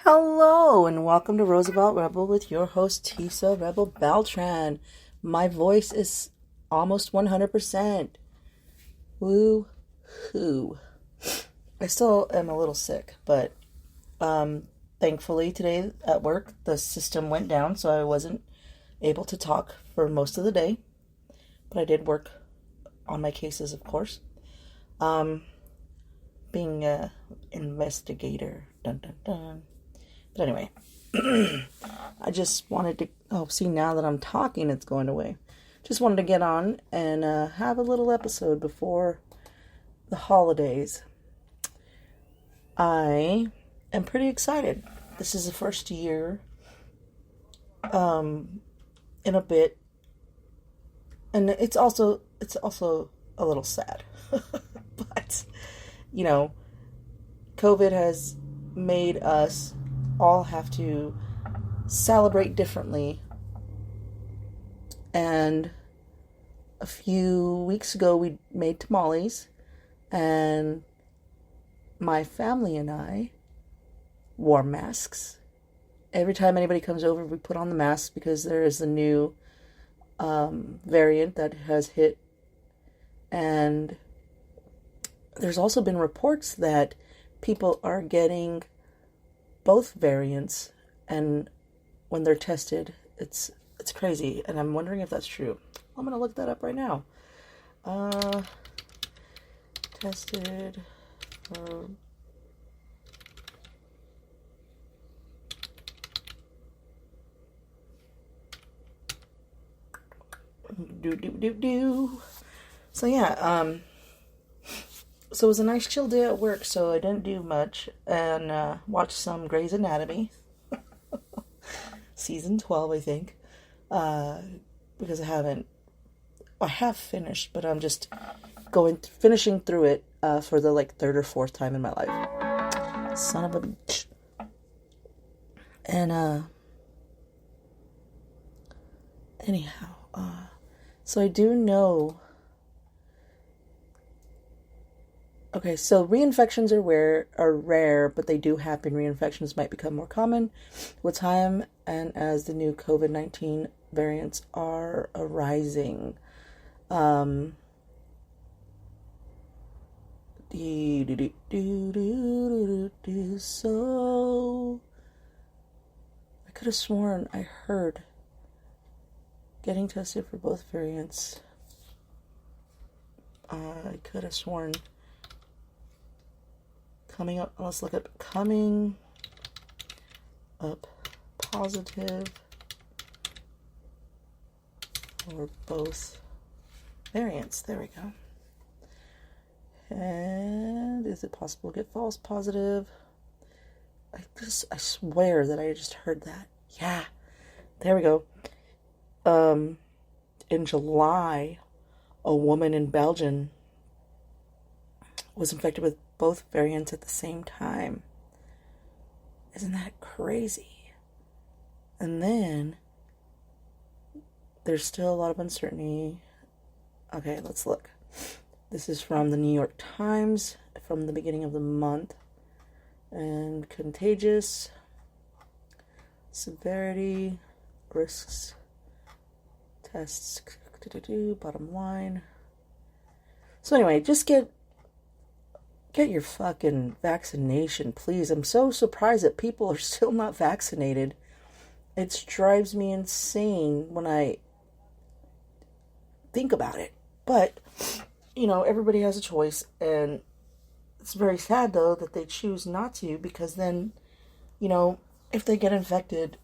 Hello and welcome to Roosevelt Rebel with your host Tisa Rebel Beltran. My voice is almost 100%. Woo hoo. I still am a little sick, but thankfully today at work the system went down, so I wasn't able to talk for most of the day. But I did work on my cases, of course. Being an investigator. Dun dun dun. But anyway, I just wanted to, see, now that I'm talking, it's going away. Just wanted to get on and have a little episode before the holidays. I am pretty excited. This is the first year in a bit. And it's also a little sad. But, COVID has made us all have to celebrate differently. And a few weeks ago we made tamales, and my family and I wore masks. Every time anybody comes over, we put on the mask because there is a new variant that has hit. And there's also been reports that people are getting both variants, and when they're tested, it's crazy, and I'm wondering if that's true. I'm gonna look that up right now. Tested for So yeah, so it was a nice chill day at work, so I didn't do much, and watched some Grey's Anatomy, season 12, I think, because I have finished, but I'm just finishing through it for the third or fourth time in my life. Son of a bitch. And anyhow, so I do know. Okay, so reinfections are rare, but they do happen. Reinfections might become more common with time and as the new COVID-19 variants are arising. So I could have sworn I heard getting tested for both variants. I could have sworn coming up positive for both variants. There we go. And is it possible to get false positive? I swear that I just heard that. Yeah, there we go. In July, a woman in Belgium was infected with both variants at the same time. Isn't that crazy? And then there's still a lot of uncertainty. Okay, let's look. This is from the New York Times from the beginning of the month. And contagious, severity, risks, tests, bottom line. So anyway, just get your fucking vaccination, please. I'm so surprised that people are still not vaccinated. It drives me insane when I think about it. But, everybody has a choice, and it's very sad, though, that they choose not to, because then, if they get infected,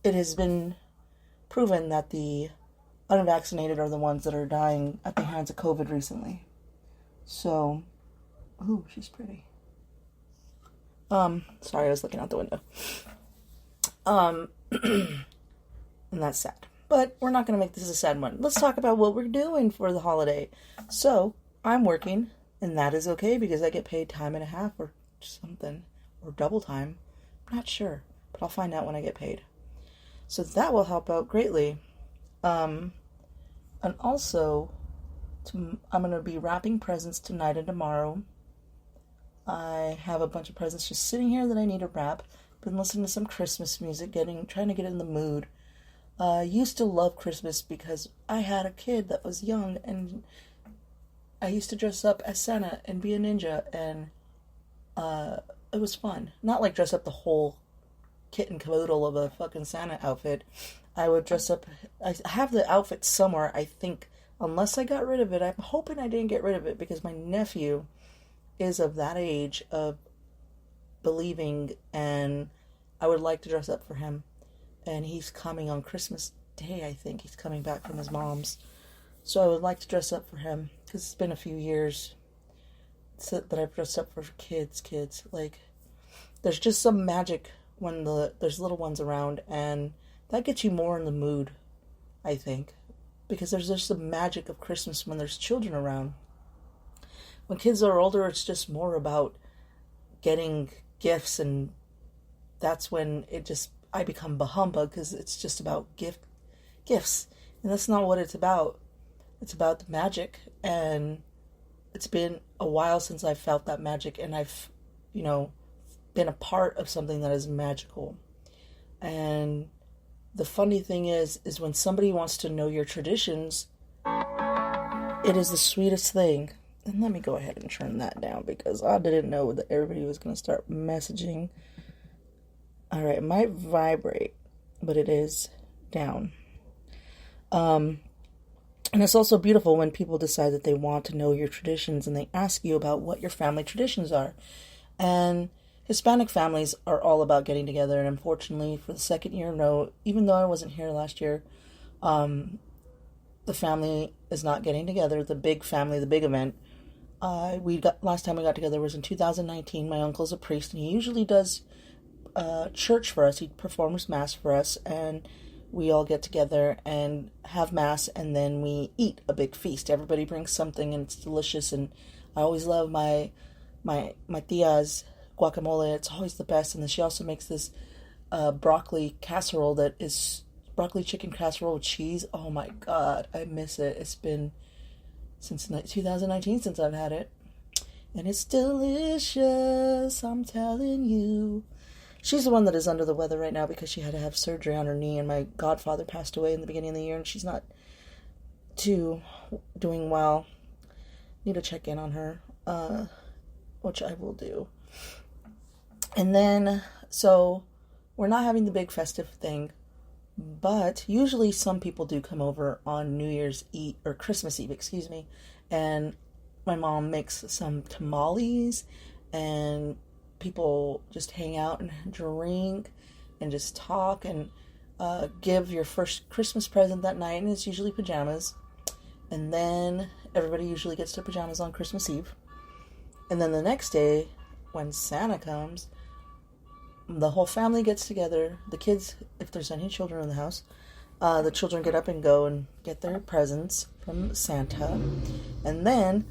it has been proven that the unvaccinated are the ones that are dying at the hands of COVID recently. So, ooh, she's pretty. Sorry, I was looking out the window. And that's sad. But we're not going to make this a sad one. Let's talk about what we're doing for the holiday. So, I'm working, and that is okay because I get paid time and a half or something, or double time. I'm not sure, but I'll find out when I get paid. So that will help out greatly. And also, I'm going to be wrapping presents tonight and tomorrow. I have a bunch of presents just sitting here that I need to wrap. Been listening to some Christmas music, trying to get in the mood. I used to love Christmas because I had a kid that was young, and I used to dress up as Santa and be a ninja, and it was fun. Not like dress up the whole kit and caboodle of a fucking Santa outfit. I would dress up. I have the outfit somewhere, I think, unless I got rid of it. I'm hoping I didn't get rid of it because my nephew is of that age of believing, and I would like to dress up for him. And he's coming on Christmas Day, I think. He's coming back from his mom's. So I would like to dress up for him because it's been a few years that I've dressed up for kids. Like, there's just some magic when there's little ones around, and that gets you more in the mood, I think, because there's just the magic of Christmas when there's children around. When kids are older, it's just more about getting gifts, and that's when I become bah-humbug, because it's just about gifts, and that's not what it's about. It's about the magic, and it's been a while since I've felt that magic, and I've, been a part of something that is magical. And the funny thing is when somebody wants to know your traditions, it is the sweetest thing. And let me go ahead and turn that down because I didn't know that everybody was going to start messaging. All right, it might vibrate, but it is down. And it's also beautiful when people decide that they want to know your traditions and they ask you about what your family traditions are. And Hispanic families are all about getting together, and unfortunately, for the second year in a row, even though I wasn't here last year, the family is not getting together. The big family, the big event. Last time we got together was in 2019. My uncle's a priest, and he usually does church for us. He performs mass for us, and we all get together and have mass, and then we eat a big feast. Everybody brings something, and it's delicious. And I always love my tia's guacamole. It's always the best. And then she also makes this broccoli casserole that is broccoli chicken casserole with cheese. Oh my god, I miss it. It's been since 2019 since I've had it, and it's delicious, I'm telling you. She's the one that is under the weather right now because she had to have surgery on her knee, and my godfather passed away in the beginning of the year, and she's not doing well. Need to check in on her, which I will do. And then, so we're not having the big festive thing, but usually some people do come over on New Year's Eve, or Christmas Eve, excuse me, and my mom makes some tamales, and people just hang out and drink and just talk and give your first Christmas present that night, and it's usually pajamas. And then everybody usually gets their pajamas on Christmas Eve. And then the next day, when Santa comes, the whole family gets together. The kids, if there's any children in the house, the children get up and go and get their presents from Santa. And then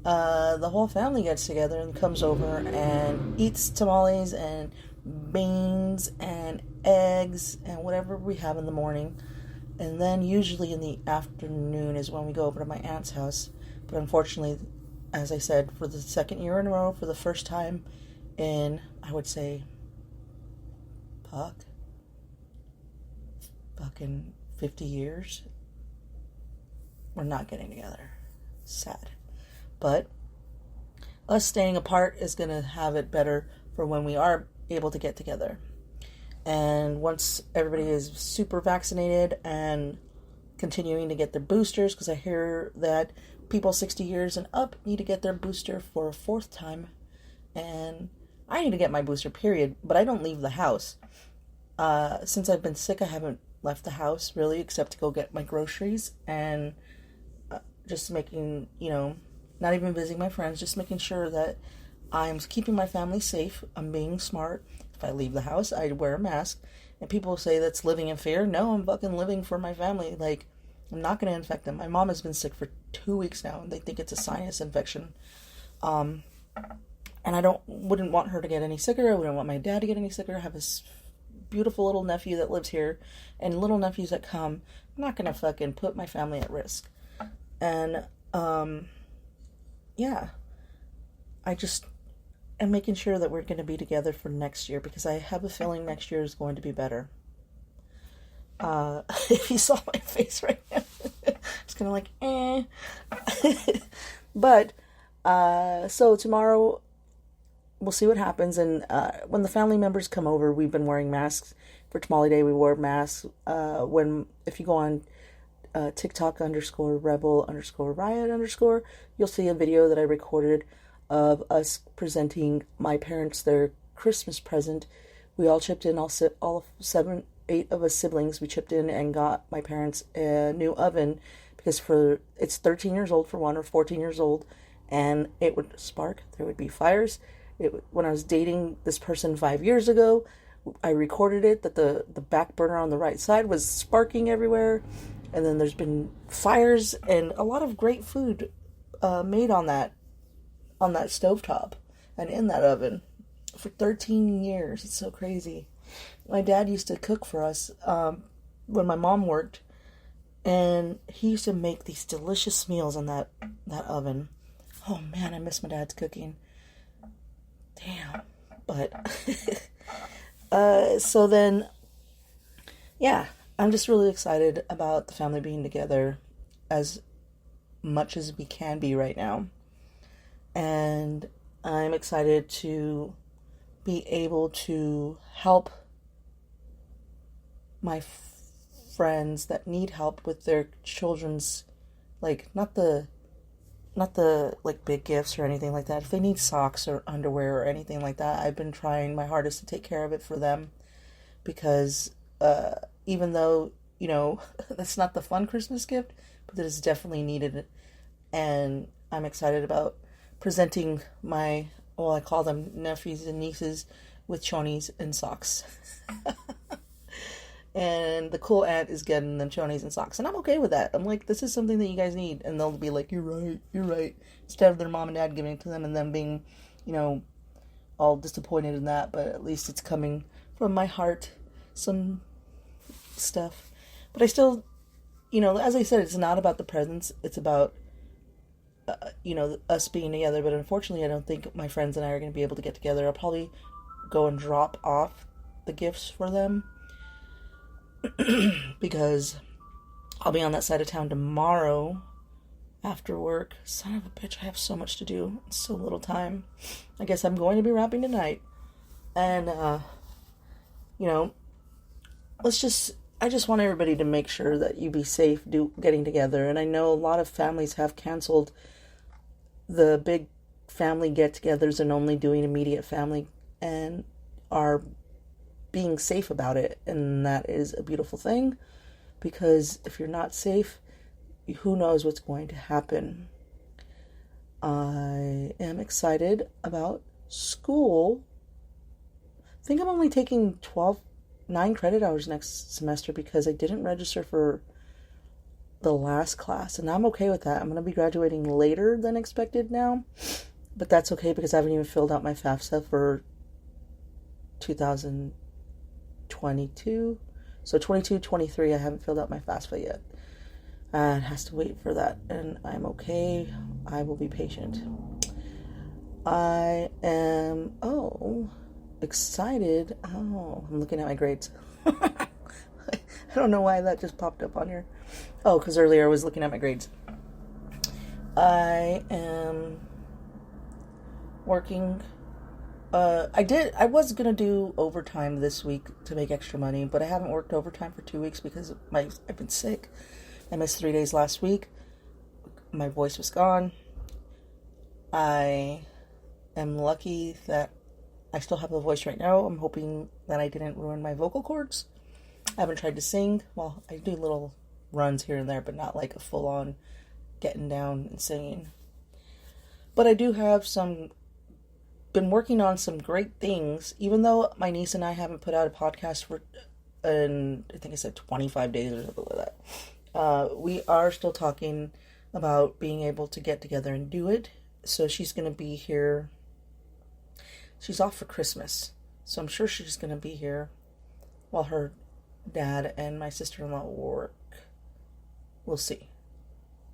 the whole family gets together and comes over and eats tamales and beans and eggs and whatever we have in the morning. And then usually in the afternoon is when we go over to my aunt's house. But unfortunately, as I said, for the second year in a row, for the first time in, I would say, fucking 50 years, we're not getting together. Sad. But us staying apart is going to have it better for when we are able to get together. And once everybody is super vaccinated and continuing to get their boosters, because I hear that people 60 years and up need to get their booster for a fourth time. And I need to get my booster, period. But I don't leave the house. Since I've been sick, I haven't left the house, really, except to go get my groceries. And just making, not even visiting my friends, just making sure that I'm keeping my family safe. I'm being smart. If I leave the house, I wear a mask. And people say that's living in fear. No, I'm fucking living for my family. Like, I'm not going to infect them. My mom has been sick for 2 weeks now, and they think it's a sinus infection. And I wouldn't want her to get any sicker. I wouldn't want my dad to get any sicker. I have this beautiful little nephew that lives here, and little nephews that come. I'm not going to fucking put my family at risk. And, yeah. and making sure that we're going to be together for next year, because I have a feeling next year is going to be better. If you saw my face right now, it's kind of like, eh. But, so tomorrow we'll see what happens. And when the family members come over, we've been wearing masks. For Tamale Day, we wore masks. If you go on TikTok _rebel_riot_, you'll see a video that I recorded of us presenting my parents their Christmas present. We all chipped in, all 8 of us siblings, we chipped in and got my parents a new oven, because it's 13 years old for one, or 14 years old, and it would spark. There would be fires. When I was dating this person 5 years ago, I recorded it that the back burner on the right side was sparking everywhere, and then there's been fires and a lot of great food made on that stovetop and in that oven for 13 years. It's so crazy. My dad used to cook for us when my mom worked, and he used to make these delicious meals in that oven. Oh man, I miss my dad's cooking. Damn. But so then, yeah, I'm just really excited about the family being together as much as we can be right now. And I'm excited to be able to help my friends that need help with their children's, like, not the like big gifts or anything like that. If they need socks or underwear or anything like that, I've been trying my hardest to take care of it for them, because even though, that's not the fun Christmas gift, but that is definitely needed. And I'm excited about presenting I call them nephews and nieces, with chonies and socks. And the cool aunt is getting them chonies and socks. And I'm okay with that. I'm like, this is something that you guys need. And they'll be like, you're right. Instead of their mom and dad giving it to them and them being, all disappointed in that. But at least it's coming from my heart, some stuff. But I still, as I said, it's not about the presents. It's about, us being together. But unfortunately, I don't think my friends and I are going to be able to get together. I'll probably go and drop off the gifts for them, because I'll be on that side of town tomorrow after work. Son of a bitch, I have so much to do. So little time. I guess I'm going to be rapping tonight. And, I just want everybody to make sure that you be safe getting together. And I know a lot of families have canceled the big family get-togethers and only doing immediate family, and are being safe about it, and that is a beautiful thing, because if you're not safe, who knows what's going to happen. I am excited about school. I think I'm only taking 9 credit hours next semester, because I didn't register for the last class, and I'm okay with that. I'm going to be graduating later than expected now, but that's okay, because I haven't even filled out my FAFSA for 2022. So 22-23, I haven't filled out my FAFSA yet. It has to wait for that, and I'm okay. I will be patient. I am excited. I'm looking at my grades. I don't know why that just popped up on here. Because earlier I was looking at my grades. I am working. I was going to do overtime this week to make extra money, but I haven't worked overtime for 2 weeks because I've been sick. I missed 3 days last week. My voice was gone. I am lucky that I still have a voice right now. I'm hoping that I didn't ruin my vocal cords. I haven't tried to sing. Well, I do little runs here and there, but not like a full-on getting down and singing. But I do have been working on some great things, even though my niece and I haven't put out a podcast for, I think I said 25 days or something like that. We are still talking about being able to get together and do it. So she's going to be here. She's off for Christmas, so I'm sure she's going to be here while her dad and my sister-in-law work. We'll see.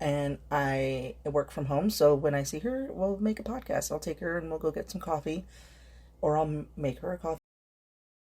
and I work from home. So when I see her, we'll make a podcast. I'll take her and we'll go get some coffee, or I'll make her a coffee